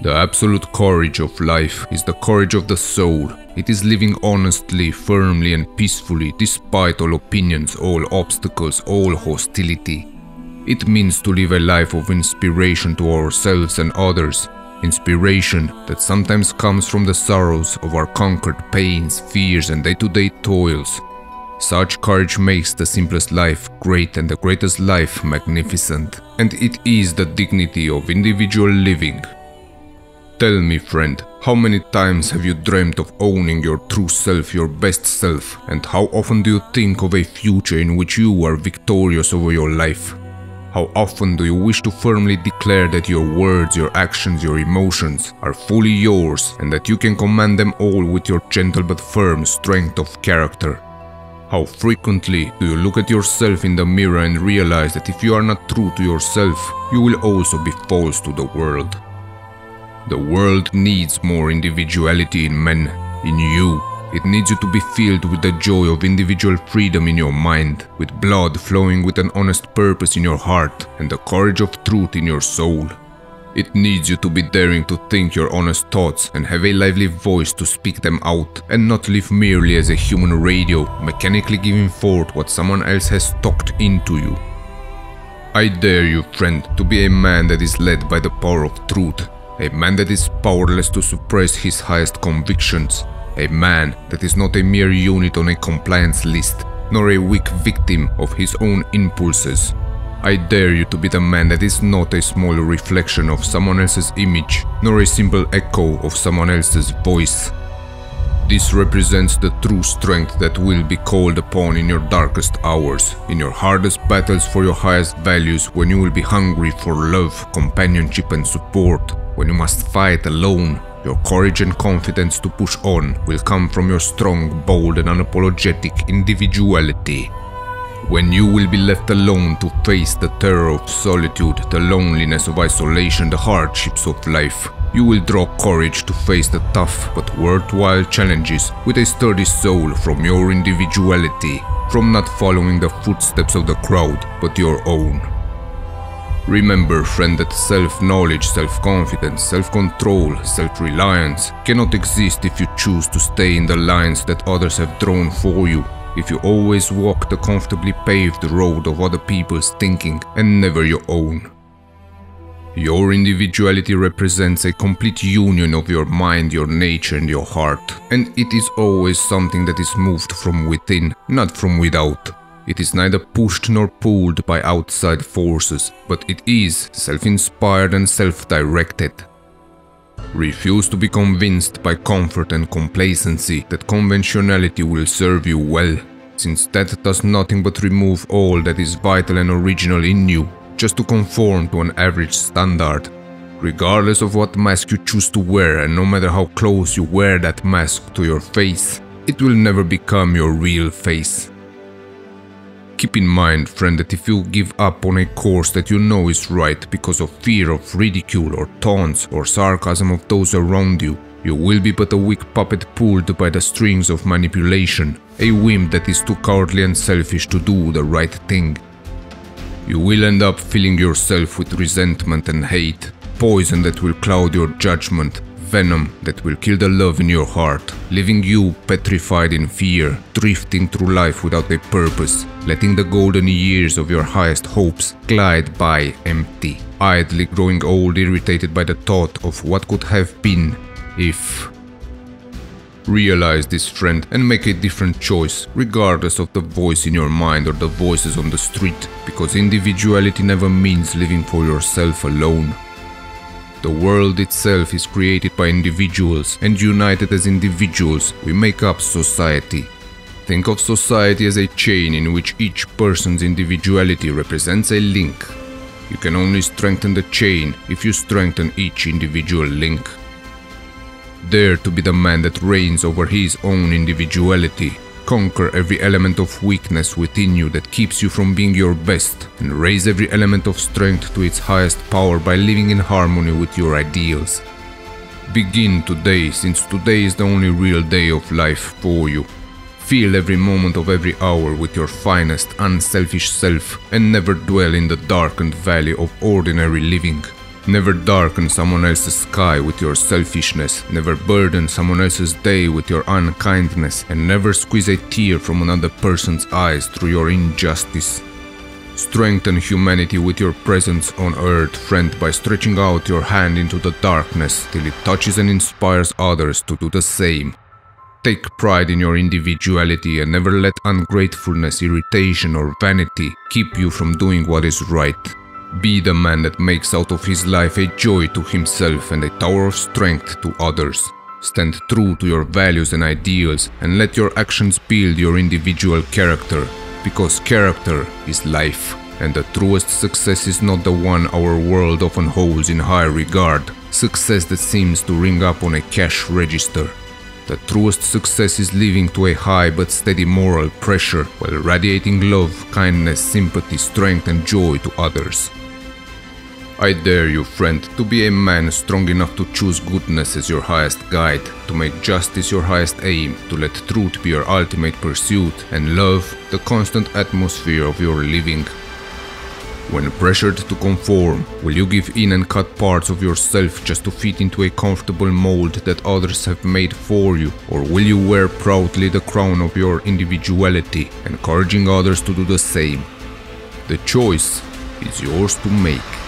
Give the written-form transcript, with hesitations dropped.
The absolute courage of life is the courage of the soul. It is living honestly, firmly and peacefully despite all opinions, all obstacles, all hostility. It means to live a life of inspiration to ourselves and others. Inspiration that sometimes comes from the sorrows of our conquered pains, fears and day-to-day toils. Such courage makes the simplest life great and the greatest life magnificent. And it is the dignity of individual living. Tell me, friend, how many times have you dreamt of owning your true self, your best self? And how often do you think of a future in which you are victorious over your life? How often do you wish to firmly declare that your words, your actions, your emotions are fully yours and that you can command them all with your gentle but firm strength of character? How frequently do you look at yourself in the mirror and realize that if you are not true to yourself, you will also be false to the world? The world needs more individuality in men, in you. It needs you to be filled with the joy of individual freedom in your mind, with blood flowing with an honest purpose in your heart and the courage of truth in your soul. It needs you to be daring to think your honest thoughts and have a lively voice to speak them out and not live merely as a human radio, mechanically giving forth what someone else has talked into you. I dare you, friend, to be a man that is led by the power of truth. A man that is powerless to suppress his highest convictions. A man that is not a mere unit on a compliance list, nor a weak victim of his own impulses. I dare you to be the man that is not a small reflection of someone else's image, nor a simple echo of someone else's voice. This represents the true strength that will be called upon in your darkest hours, in your hardest battles for your highest values, when you will be hungry for love, companionship and support. When you must fight alone, your courage and confidence to push on will come from your strong, bold and unapologetic individuality. When you will be left alone to face the terror of solitude, the loneliness of isolation, the hardships of life, you will draw courage to face the tough but worthwhile challenges with a sturdy soul from your individuality, from not following the footsteps of the crowd, but your own. Remember, friend, that self-knowledge, self-confidence, self-control, self-reliance cannot exist if you choose to stay in the lines that others have drawn for you, if you always walk the comfortably paved road of other people's thinking and never your own. Your individuality represents a complete union of your mind, your nature and your heart, and it is always something that is moved from within, not from without. It is neither pushed nor pulled by outside forces, but it is self-inspired and self-directed. Refuse to be convinced by comfort and complacency that conventionality will serve you well, since that does nothing but remove all that is vital and original in you, just to conform to an average standard. Regardless of what mask you choose to wear and no matter how close you wear that mask to your face, it will never become your real face. Keep in mind, friend, that if you give up on a course that you know is right because of fear of ridicule or taunts or sarcasm of those around you, you will be but a weak puppet pulled by the strings of manipulation, a whim that is too cowardly and selfish to do the right thing. You will end up filling yourself with resentment and hate, poison that will cloud your judgment, venom that will kill the love in your heart, leaving you petrified in fear, drifting through life without a purpose, letting the golden years of your highest hopes glide by empty, idly growing old, irritated by the thought of what could have been if. Realize this, friend, and make a different choice, regardless of the voice in your mind or the voices on the street, because individuality never means living for yourself alone. The world itself is created by individuals, and united as individuals, we make up society. Think of society as a chain in which each person's individuality represents a link. You can only strengthen the chain if you strengthen each individual link. Dare to be the man that reigns over his own individuality. Conquer every element of weakness within you that keeps you from being your best, and raise every element of strength to its highest power by living in harmony with your ideals. Begin today, since today is the only real day of life for you. Fill every moment of every hour with your finest, unselfish self, and never dwell in the darkened valley of ordinary living. Never darken someone else's sky with your selfishness, never burden someone else's day with your unkindness, and never squeeze a tear from another person's eyes through your injustice. Strengthen humanity with your presence on earth, friend, by stretching out your hand into the darkness till it touches and inspires others to do the same. Take pride in your individuality and never let ungratefulness, irritation, or vanity keep you from doing what is right. Be the man that makes out of his life a joy to himself and a tower of strength to others. Stand true to your values and ideals and let your actions build your individual character, because character is life, and the truest success is not the one our world often holds in high regard, success that seems to ring up on a cash register. The truest success is living to a high but steady moral pressure while radiating love, kindness, sympathy, strength and joy to others. I dare you, friend, to be a man strong enough to choose goodness as your highest guide, to make justice your highest aim, to let truth be your ultimate pursuit, and love the constant atmosphere of your living. When pressured to conform, will you give in and cut parts of yourself just to fit into a comfortable mold that others have made for you, or will you wear proudly the crown of your individuality, encouraging others to do the same? The choice is yours to make.